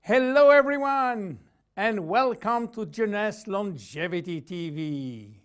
Hello everyone, and welcome to Jeunesse Longevity TV.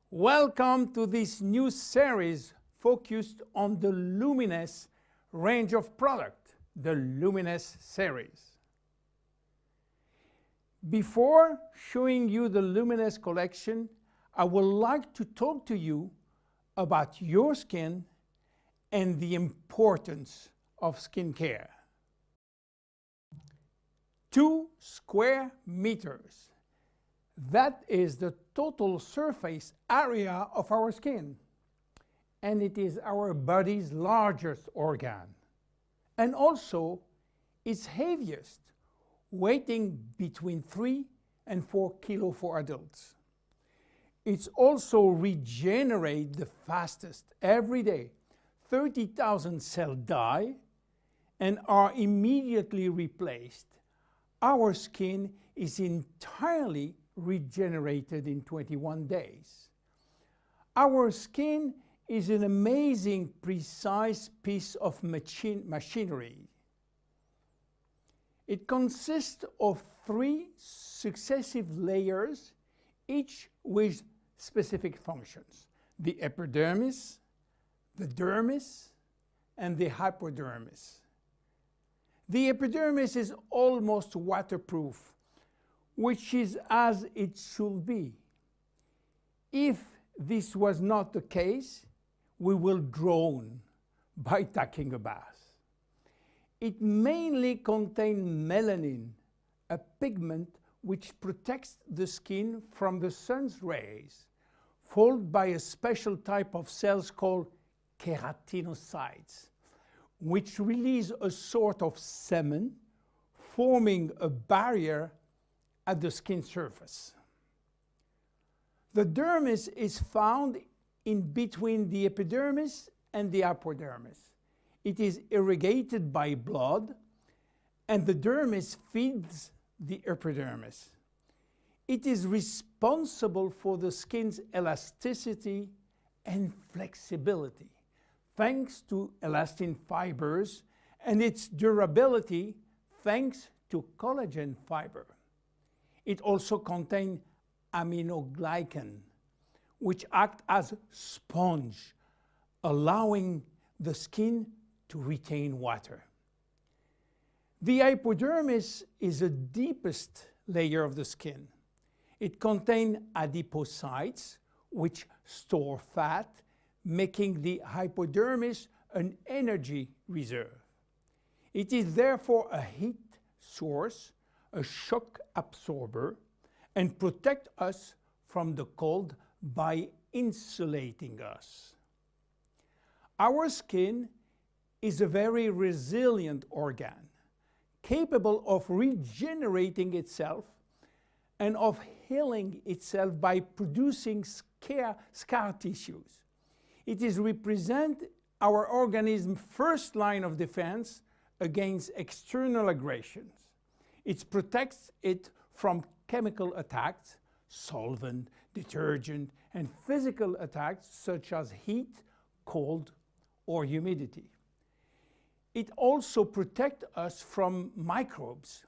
Welcome to this new series focused on the Luminous range of product, the Luminous series. Before showing you the Luminous collection, I would like to talk to you about your skin and the importance of skincare. 2 square meters. That is the total surface area of our skin, and it is our body's largest organ, and also its heaviest, weighing between 3 and 4 kilos for adults. It's also regenerates the fastest every day. 30,000 cells die and are immediately replaced. Our skin is entirely regenerated in 21 days. Our skin is an amazing, precise piece of machinery. It consists of 3 successive layers, each with specific functions: the epidermis, the dermis, and the hypodermis. The epidermis is almost waterproof, which is as it should be. If this was not the case, we will drown by taking a bath. It mainly contains melanin, a pigment which protects the skin from the sun's rays, followed by a special type of cells called keratinocytes, which release a sort of semen, forming a barrier at the skin surface. The dermis is found in between the epidermis and the hypodermis. It is irrigated by blood, and the dermis feeds the epidermis. It is responsible for the skin's elasticity and flexibility, thanks to elastin fibers, and its durability, thanks to collagen fiber. It also contains aminoglycan, which act as sponge, allowing the skin to retain water. The hypodermis is the deepest layer of the skin. It contains adipocytes, which store fat, making the hypodermis an energy reserve. It is therefore a heat source, a shock absorber, and protect us from the cold by insulating us. Our skin is a very resilient organ, capable of regenerating itself and of healing itself by producing scar tissues. It is represent our organism's first line of defense against external aggressions. It protects it from chemical attacks, solvent, detergent, and physical attacks such as heat, cold, or humidity. It also protects us from microbes.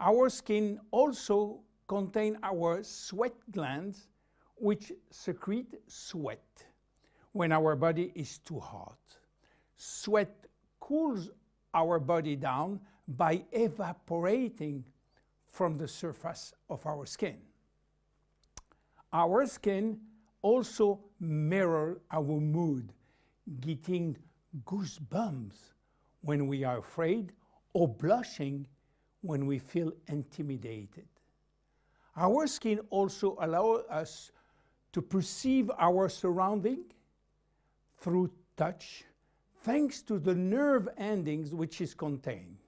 Our skin also contains our sweat glands, which secrete sweat when our body is too hot. Sweat cools our body down by evaporating from the surface of our skin. Our skin also mirrors our mood, getting goosebumps when we are afraid or blushing when we feel intimidated. Our skin also allows us to perceive our surrounding through touch, thanks to the nerve endings which is contained.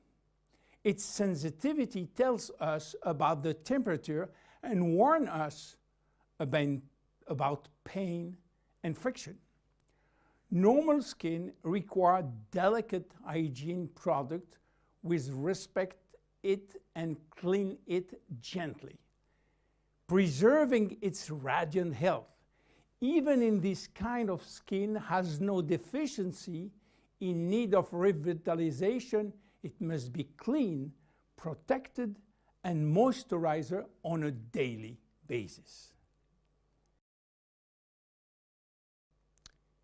Its sensitivity tells us about the temperature and warns us about pain and friction. Normal skin requires delicate hygiene product with respect it and clean it gently, preserving its radiant health. Even in this kind of skin has no deficiency in need of revitalization, it must be clean, protected, and moisturized on a daily basis.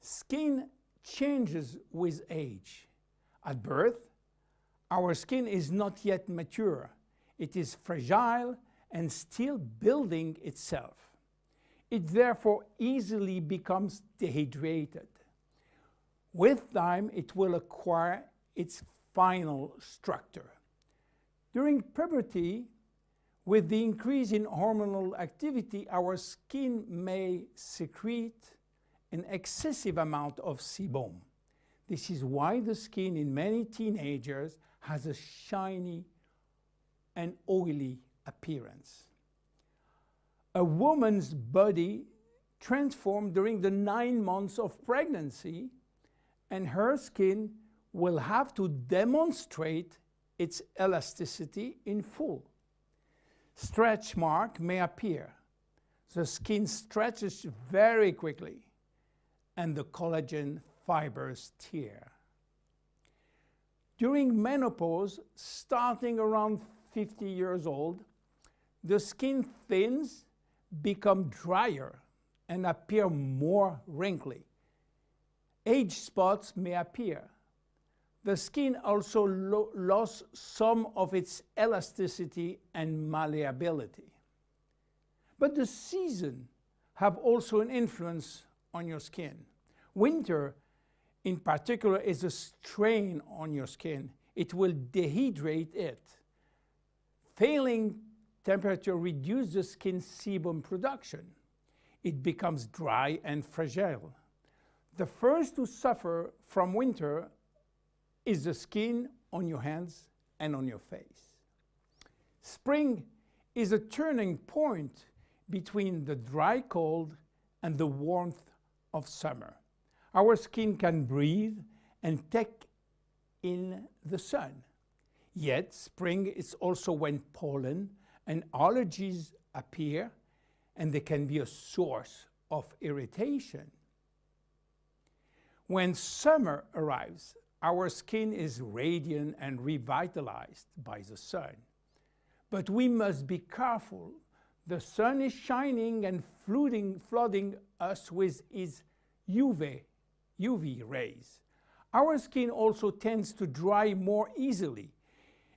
Skin changes with age. At birth, our skin is not yet mature. It is fragile and still building itself. It therefore easily becomes dehydrated. With time, it will acquire its final structure. During puberty, with the increase in hormonal activity, our skin may secrete an excessive amount of sebum. This is why the skin in many teenagers has a shiny and oily appearance. A woman's body transforms during the 9 months of pregnancy, and her skin will have to demonstrate its elasticity in full. Stretch marks may appear. The skin stretches very quickly, and the collagen fibers tear. During menopause, starting around 50 years old, the skin thins, become drier, and appear more wrinkly. Age spots may appear. The skin also lost some of its elasticity and malleability. But the seasons have also an influence on your skin. Winter, in particular, is a strain on your skin. It will dehydrate it. Failing temperature reduces the skin's sebum production. It becomes dry and fragile. The first to suffer from winter is the skin on your hands and on your face. Spring is a turning point between the dry cold and the warmth of summer. Our skin can breathe and take in the sun. Yet spring is also when pollen and allergies appear, and they can be a source of irritation. When summer arrives, our skin is radiant and revitalized by the sun. But we must be careful. The sun is shining and flooding us with its UV rays. Our skin also tends to dry more easily.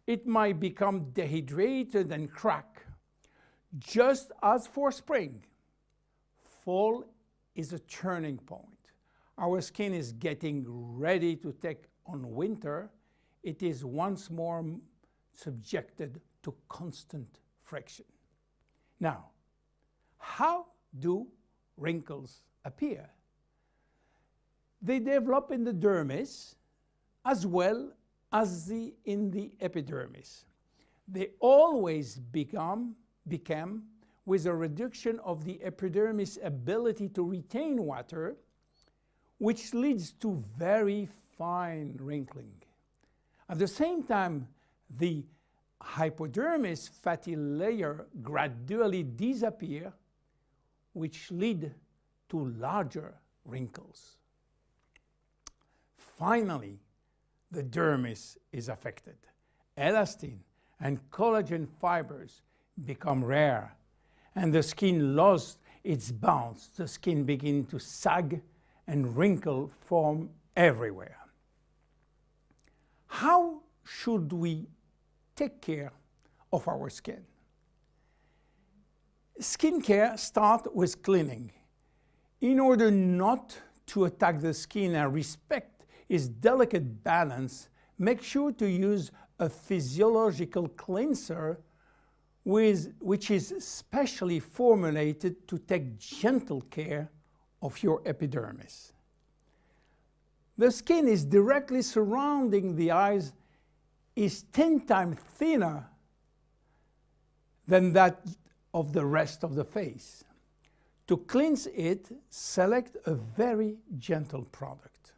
It might become dehydrated and crack. Just as for spring, fall is a turning point. Our skin is getting ready to take on winter. It is once more subjected to constant friction. Now, how do wrinkles appear? They develop in the dermis as well as in the epidermis. They always become with a reduction of the epidermis' ability to retain water, which leads to very fine wrinkling. At the same time, the hypodermis fatty layer gradually disappear, which lead to larger wrinkles. Finally, the dermis is affected. Elastin and collagen fibers become rare, and the skin lost its bounce. The skin begins to sag and wrinkle form everywhere. how should we take care of our skin? Skincare starts with cleaning. In order not to attack the skin and respect its delicate balance, make sure to use a physiological cleanser which is specially formulated to take gentle care of your epidermis. The skin is directly surrounding the eyes is 10 times thinner than that of the rest of the face. To cleanse it, select a very gentle product.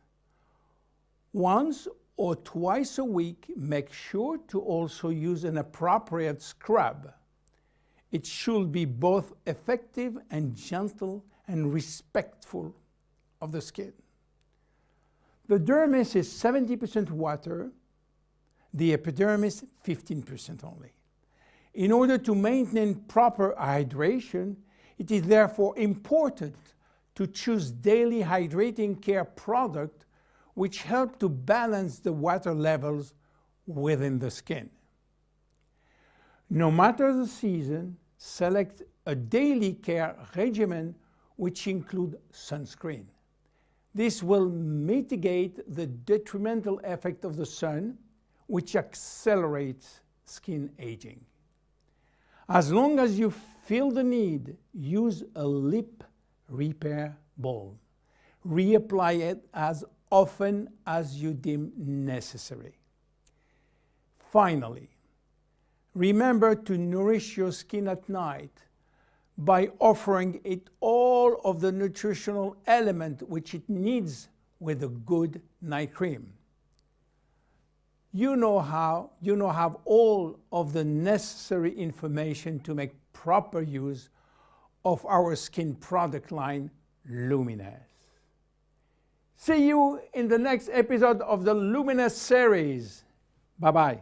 Once or twice a week, make sure to also use an appropriate scrub. It should be both effective and gentle and respectful of the skin. The dermis is 70% water, the epidermis 15% only. In order to maintain proper hydration, it is therefore important to choose daily hydrating care products which help to balance the water levels within the skin. No matter the season, select a daily care regimen which includes sunscreen. This will mitigate the detrimental effect of the sun, which accelerates skin aging. As long as you feel the need, use a lip repair balm. Reapply it as often as you deem necessary. Finally, remember to nourish your skin at night by offering it all of the nutritional element which it needs with a good night cream. You now have all of the necessary information to make proper use of our skin product line, Luminous. See you in the next episode of the Luminous series. Bye-bye.